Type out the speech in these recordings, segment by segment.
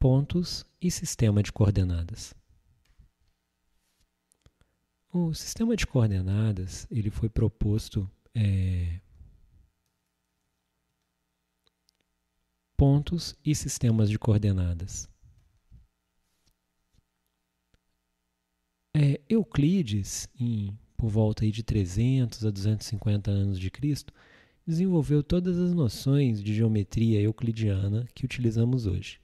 pontos e sistema de coordenadas. O sistema de coordenadas ele foi proposto pontos e sistemas de coordenadas. Euclides, por volta aí de 300 a 250 anos de Cristo, desenvolveu todas as noções de geometria euclidiana que utilizamos hoje.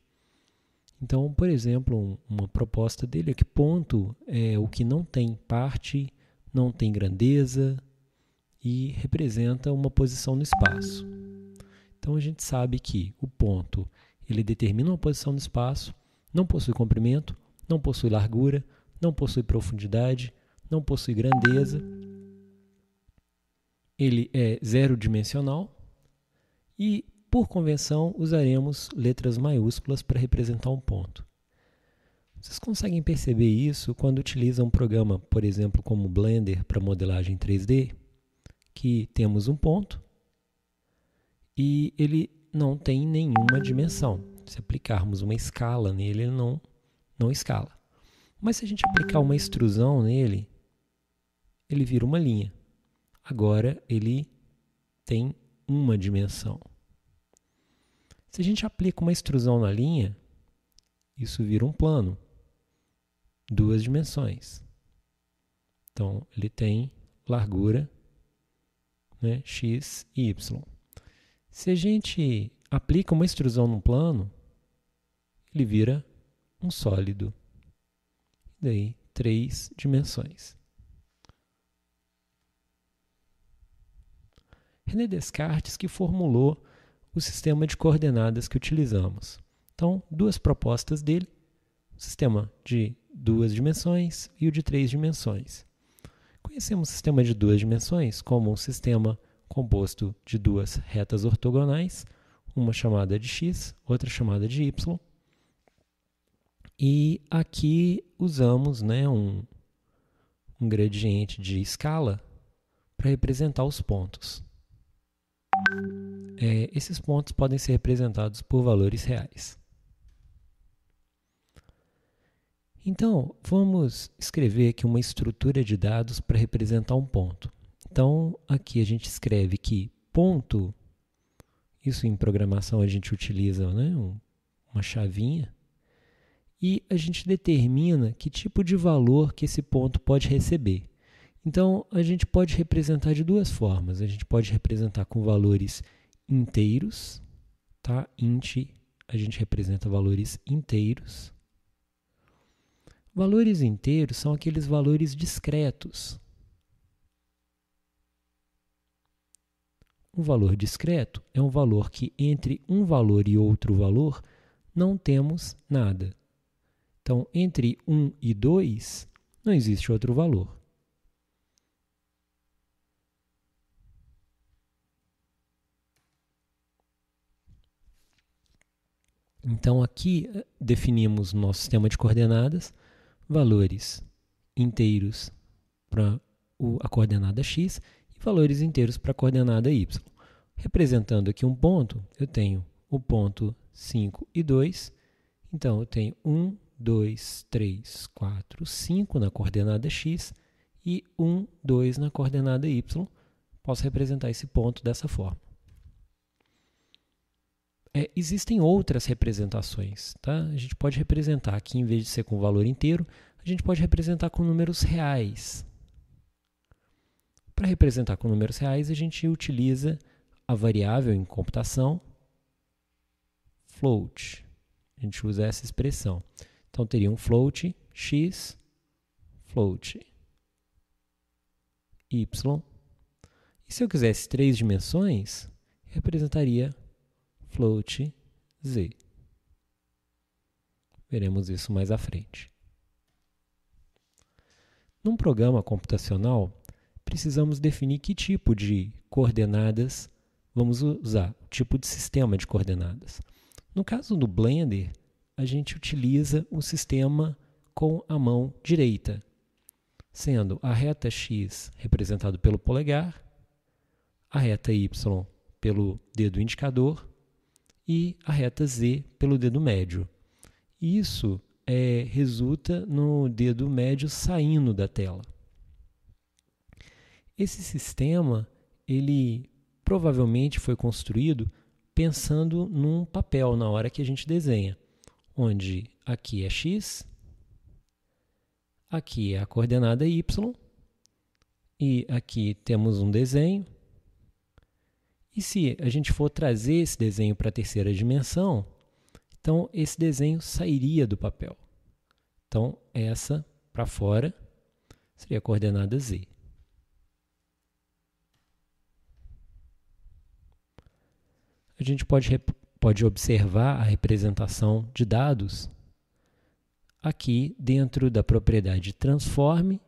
Então, por exemplo, uma proposta dele é que ponto é o que não tem parte, não tem grandeza e representa uma posição no espaço. Então, a gente sabe que o ponto ele determina uma posição no espaço, não possui comprimento, não possui largura, não possui profundidade, não possui grandeza. Ele é zero dimensional e, por convenção, usaremos letras maiúsculas para representar um ponto. Vocês conseguem perceber isso quando utilizam um programa, por exemplo, como o Blender para modelagem 3D, que temos um ponto e ele não tem nenhuma dimensão. Se aplicarmos uma escala nele, ele não escala. Mas se a gente aplicar uma extrusão nele, ele vira uma linha. Agora ele tem uma dimensão. Se a gente aplica uma extrusão na linha, isso vira um plano, duas dimensões. Então, ele tem largura, né, x e y. Se a gente aplica uma extrusão num plano, ele vira um sólido. E daí, 3 dimensões. René Descartes que formulou o sistema de coordenadas que utilizamos. Então, duas propostas dele, o sistema de 2 dimensões e o de 3 dimensões. Conhecemos o sistema de 2 dimensões como um sistema composto de duas retas ortogonais, uma chamada de x, outra chamada de y. E aqui usamos, né, um gradiente de escala para representar os pontos. Esses pontos podem ser representados por valores reais. Então, vamos escrever aqui uma estrutura de dados para representar um ponto. Então, aqui a gente escreve que ponto, isso em programação a gente utiliza, né, uma chavinha, e a gente determina que tipo de valor que esse ponto pode receber. Então, a gente pode representar de duas formas. A gente pode representar com valores inteiros, tá? Int, a gente representa valores inteiros. Valores inteiros são aqueles valores discretos. Um valor discreto é um valor que entre um valor e outro valor não temos nada. Então, entre 1 e 2 não existe outro valor. Então, aqui definimos no nosso sistema de coordenadas valores inteiros para a coordenada x e valores inteiros para a coordenada y. Representando aqui um ponto, eu tenho o ponto 5 e 2. Então, eu tenho 1, 2, 3, 4, 5 na coordenada x e 1, 2 na coordenada y. Posso representar esse ponto dessa forma. Existem outras representações, tá? A gente pode representar aqui, em vez de ser com valor inteiro, a gente pode representar com números reais. Para representar com números reais, a gente utiliza a variável em computação float. A gente usa essa expressão. Então, teria um float x, float y. E se eu quisesse 3 dimensões, representaria float z. Veremos isso mais à frente. Num programa computacional, precisamos definir que tipo de coordenadas vamos usar, tipo de sistema de coordenadas. No caso do Blender, a gente utiliza o sistema com a mão direita, sendo a reta x representado pelo polegar, a reta y pelo dedo indicador e a reta z pelo dedo médio. Isso resulta no dedo médio saindo da tela. Esse sistema, ele provavelmente foi construído pensando num papel na hora que a gente desenha, onde aqui é x, aqui é a coordenada y, e aqui temos um desenho. E se a gente for trazer esse desenho para a terceira dimensão, então esse desenho sairia do papel. Então, essa para fora seria a coordenada z. A gente pode observar a representação de dados aqui dentro da propriedade transform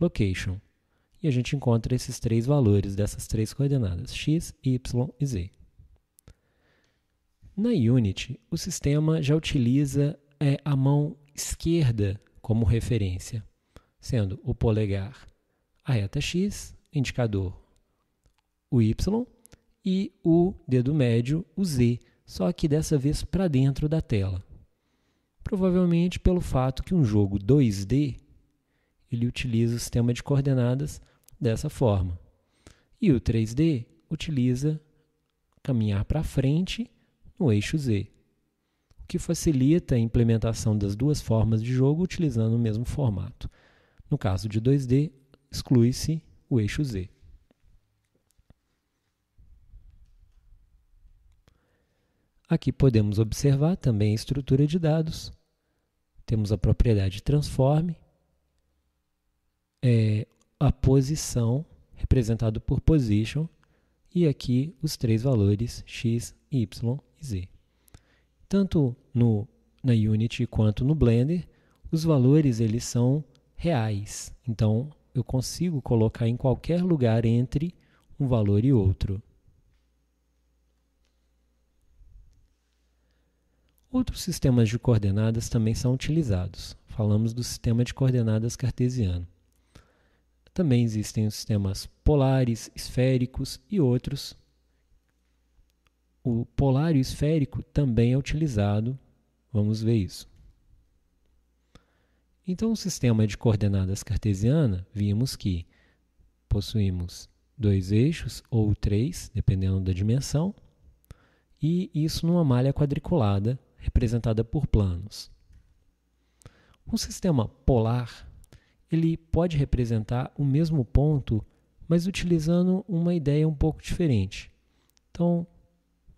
location. E a gente encontra esses três valores dessas três coordenadas, x, y e z. Na Unity, o sistema já utiliza a mão esquerda como referência, sendo o polegar a reta x, indicador o y, e o dedo médio, o z, só que dessa vez para dentro da tela. Provavelmente pelo fato que um jogo 2D ele utiliza o sistema de coordenadas dessa forma. E o 3D utiliza caminhar para frente no eixo Z, o que facilita a implementação das duas formas de jogo utilizando o mesmo formato. No caso de 2D, exclui-se o eixo Z. Aqui podemos observar também a estrutura de dados. Temos a propriedade transform, a posição, representado por position, e aqui os três valores x, y e z. Tanto na Unity quanto no Blender, os valores eles são reais. Então, eu consigo colocar em qualquer lugar entre um valor e outro. Outros sistemas de coordenadas também são utilizados. Falamos do sistema de coordenadas cartesiano. Também existem os sistemas polares, esféricos e outros. O polar e o esférico também é utilizado. Vamos ver isso. Então, o sistema de coordenadas cartesiana, vimos que possuímos dois eixos ou três, dependendo da dimensão, e isso numa malha quadriculada, representada por planos. Um sistema polar ele pode representar o mesmo ponto, mas utilizando uma ideia um pouco diferente. Então,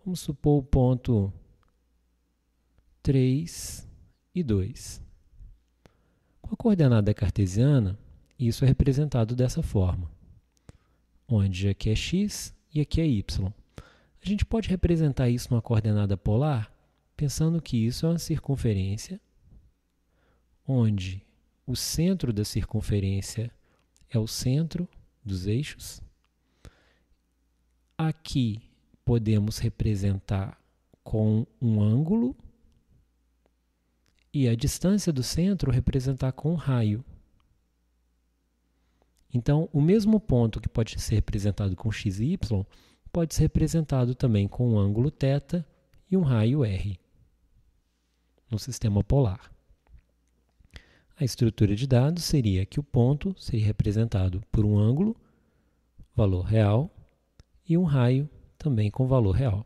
vamos supor o ponto 3 e 2. Com a coordenada cartesiana, isso é representado dessa forma, onde aqui é x e aqui é y. A gente pode representar isso numa coordenada polar, pensando que isso é uma circunferência, onde o centro da circunferência é o centro dos eixos. Aqui podemos representar com um ângulo e a distância do centro representar com um raio. Então, o mesmo ponto que pode ser representado com x e y pode ser representado também com um ângulo θ e um raio r no sistema polar. A estrutura de dados seria que o ponto seria representado por um ângulo, valor real, e um raio também com valor real.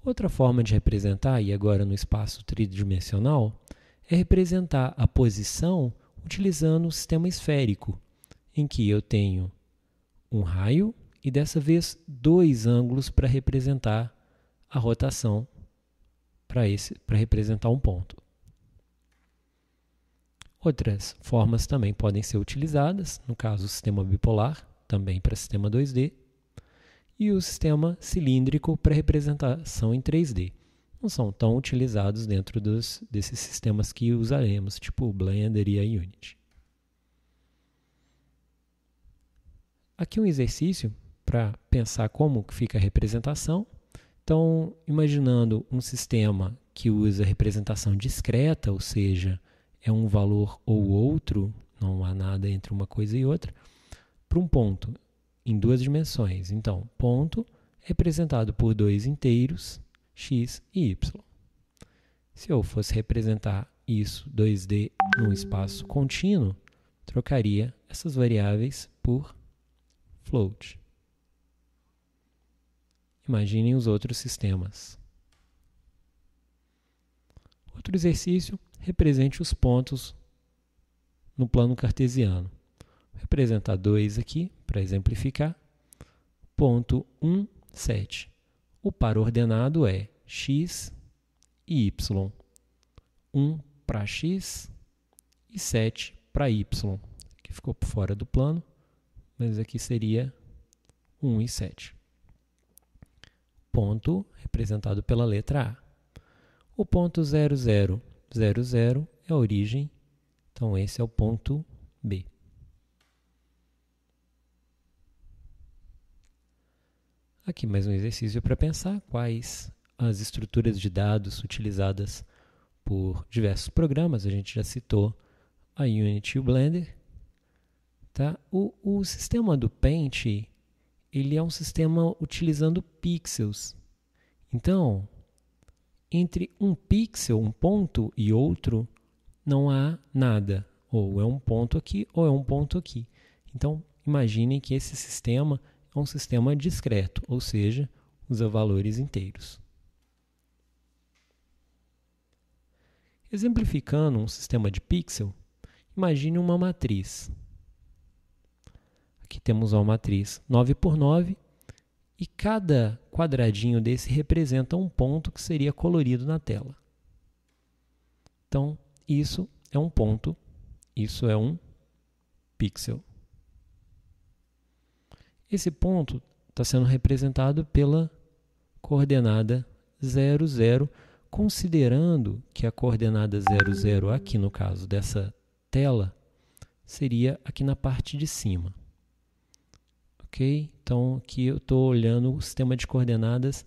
Outra forma de representar, e agora no espaço tridimensional, é representar a posição utilizando o sistema esférico, em que eu tenho um raio e dessa vez dois ângulos para representar a rotação para representar um ponto. Outras formas também podem ser utilizadas, no caso o sistema bipolar, também para sistema 2D, e o sistema cilíndrico para representação em 3D. Não são tão utilizados dentro desses sistemas que usaremos, tipo o Blender e a Unity. Aqui um exercício para pensar como fica a representação. Então, imaginando um sistema que usa representação discreta, ou seja, é um valor ou outro, não há nada entre uma coisa e outra, para um ponto em duas dimensões. Então, ponto representado por dois inteiros, x e y. Se eu fosse representar isso 2D num espaço contínuo, trocaria essas variáveis por float. Imaginem os outros sistemas. Outro exercício, represente os pontos no plano cartesiano. Vou representar 2 aqui, para exemplificar. Ponto 1, 7. O par ordenado é x e y. 1 para x e 7 para y. Aqui ficou por fora do plano, mas aqui seria 1 e 7. Ponto representado pela letra A. O ponto 0, 0, 0, 0 é a origem, então esse é o ponto B. Aqui mais um exercício para pensar quais as estruturas de dados utilizadas por diversos programas. A gente já citou a Unity e o Blender. Tá? O sistema do Paint, ele é um sistema utilizando pixels. Então, entre um pixel, um ponto e outro, não há nada. Ou é um ponto aqui, ou é um ponto aqui. Então, imaginem que esse sistema é um sistema discreto, ou seja, usa valores inteiros. Exemplificando um sistema de pixel, imagine uma matriz. Aqui temos uma matriz 9 por 9 e cada quadradinho desse representa um ponto que seria colorido na tela. Então, isso é um ponto, isso é um pixel. Esse ponto está sendo representado pela coordenada 0, 0, considerando que a coordenada 0, 0 aqui no caso dessa tela seria aqui na parte de cima. Ok? Então, aqui eu estou olhando o sistema de coordenadas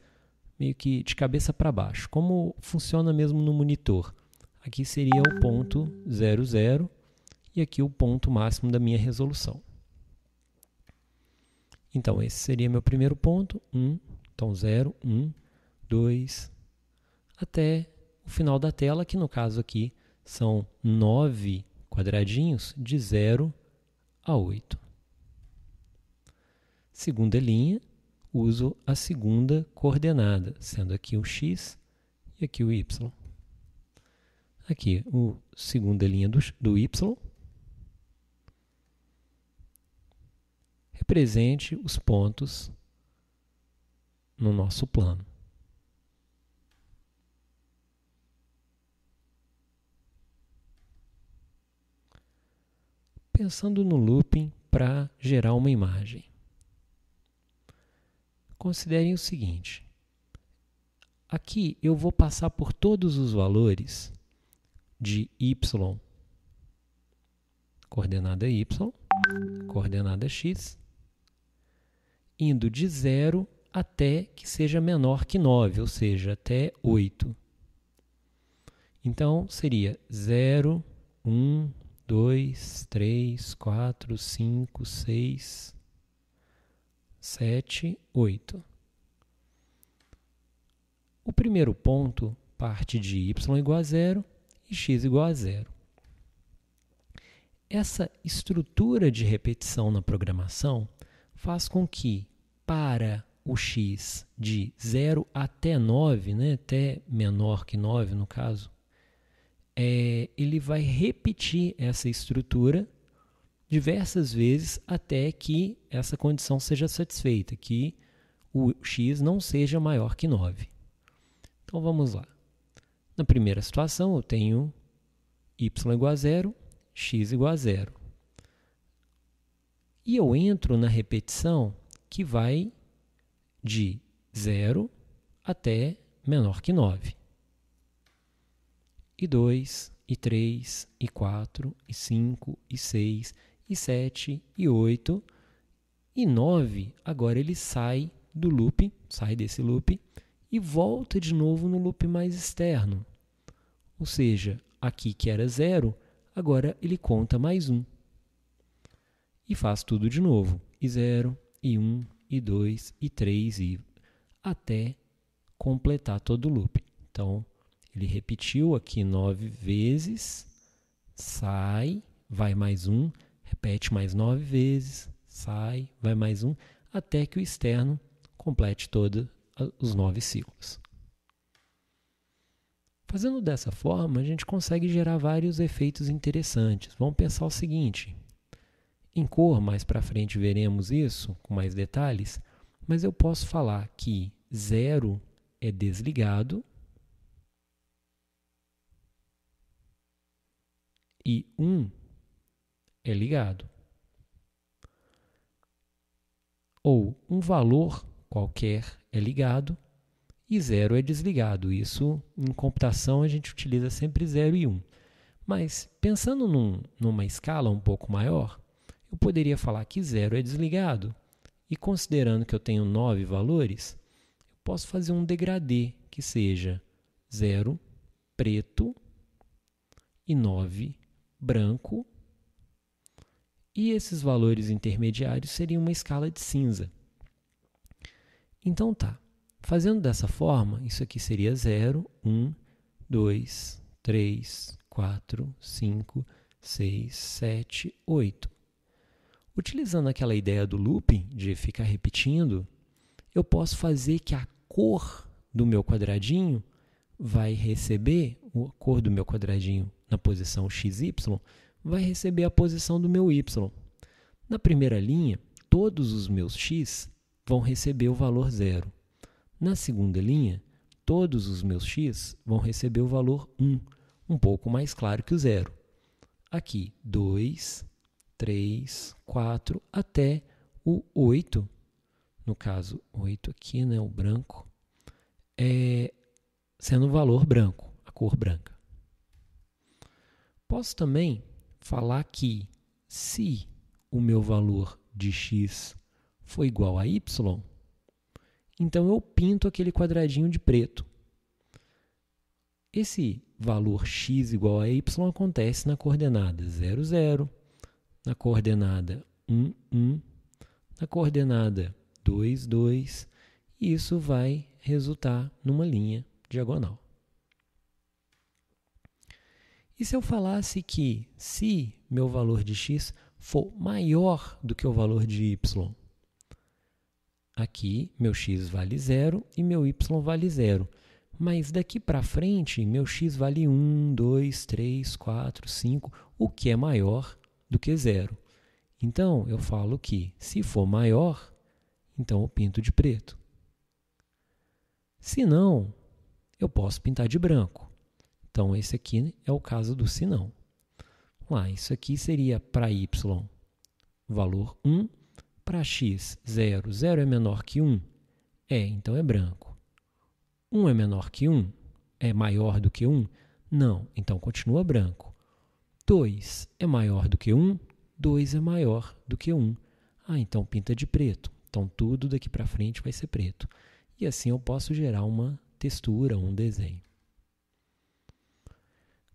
meio que de cabeça para baixo, como funciona mesmo no monitor. Aqui seria o ponto 0, 0 e aqui o ponto máximo da minha resolução. Então, esse seria meu primeiro ponto, 1, então 0, 1, 2, até o final da tela, que no caso aqui são 9 quadradinhos de 0 a 8. Segunda linha, uso a segunda coordenada, sendo aqui o x e aqui o y. Aqui, a segunda linha do y. Represente os pontos no nosso plano. Pensando no looping para gerar uma imagem. Considerem o seguinte. Aqui eu vou passar por todos os valores de y, coordenada y, coordenada x, indo de 0 até que seja menor que 9, ou seja, até 8. Então, seria 0, 1, 2, 3, 4, 5, 6, 7, 8. O primeiro ponto parte de y igual a 0 e x igual a 0. Essa estrutura de repetição na programação faz com que, para o x de 0 até 9, né, até menor que 9 no caso, ele vai repetir essa estrutura diversas vezes até que essa condição seja satisfeita, que o x não seja maior que 9. Então vamos lá. Na primeira situação eu tenho y igual a 0, x igual a 0. E eu entro na repetição que vai de 0 até menor que 9. E 2, e 3, e 4, e 5, e 6, e 7, e 8. E 9, agora ele sai do loop, sai desse loop, e volta de novo no loop mais externo. Ou seja, aqui que era 0, agora ele conta mais 1. E faz tudo de novo. E 0, e 1, e 2, e 3, e até completar todo o loop. Então, Ele repetiu aqui 9 vezes, sai, vai mais 1, repete mais 9 vezes, sai, vai mais 1, até que o externo complete todos os 9 ciclos. Fazendo dessa forma, a gente consegue gerar vários efeitos interessantes. Vamos pensar o seguinte: em cor, mais para frente veremos isso com mais detalhes, mas eu posso falar que 0 é desligado e 1 é ligado. Ou um valor qualquer é ligado e 0 é desligado. Isso, em computação, a gente utiliza sempre 0 e 1. Mas, pensando numa escala um pouco maior, eu poderia falar que 0 é desligado. E considerando que eu tenho 9 valores, eu posso fazer um degradê que seja 0 preto e 9 branco. E esses valores intermediários seriam uma escala de cinza. Então tá. Fazendo dessa forma, isso aqui seria 0, 1, 2, 3, 4, 5, 6, 7, 8. Utilizando aquela ideia do looping, de ficar repetindo, eu posso fazer que a cor do meu quadradinho vai receber, a cor do meu quadradinho na posição XY, vai receber a posição do meu Y. Na primeira linha, todos os meus x vão receber o valor 0. Na segunda linha, todos os meus x vão receber o valor 1, um pouco mais claro que o 0. Aqui, 2, 3, 4, até o 8, no caso, 8 aqui, né, o branco, sendo o valor branco, a cor branca. Posso também falar que, se o meu valor de x for igual a y, então eu pinto aquele quadradinho de preto. Esse valor x igual a y acontece na coordenada 0, 0, na coordenada 1, 1, na coordenada 2, 2, e isso vai resultar numa linha diagonal. E se eu falasse que, se meu valor de x for maior do que o valor de y, aqui meu x vale 0 e meu y vale 0. Mas daqui para frente, meu x vale 1, 2, 3, 4, 5, o que é maior do que 0. Então, eu falo que, se for maior, então eu pinto de preto. Se não, eu posso pintar de branco. Então, esse aqui é o caso do se não. Isso aqui seria para y, valor 1. Para x, 0. 0 é menor que 1? Então é branco. 1 é menor que 1? É maior do que 1? Não, então continua branco. 2 é maior do que 1? 2 é maior do que 1. Então pinta de preto. Então tudo daqui para frente vai ser preto. E assim eu posso gerar uma textura, um desenho.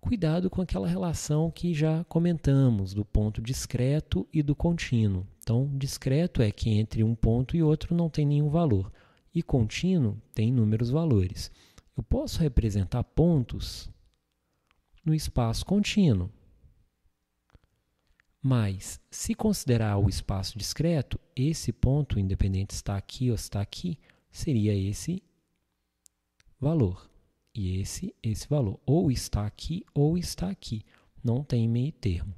Cuidado com aquela relação que já comentamos, do ponto discreto e do contínuo. Então, discreto é que entre um ponto e outro não tem nenhum valor. E contínuo tem inúmeros valores. Eu posso representar pontos no espaço contínuo. Mas, se considerar o espaço discreto, esse ponto, independente se está aqui ou se está aqui, seria esse valor. E esse valor. Ou está aqui ou está aqui. Não tem meio termo.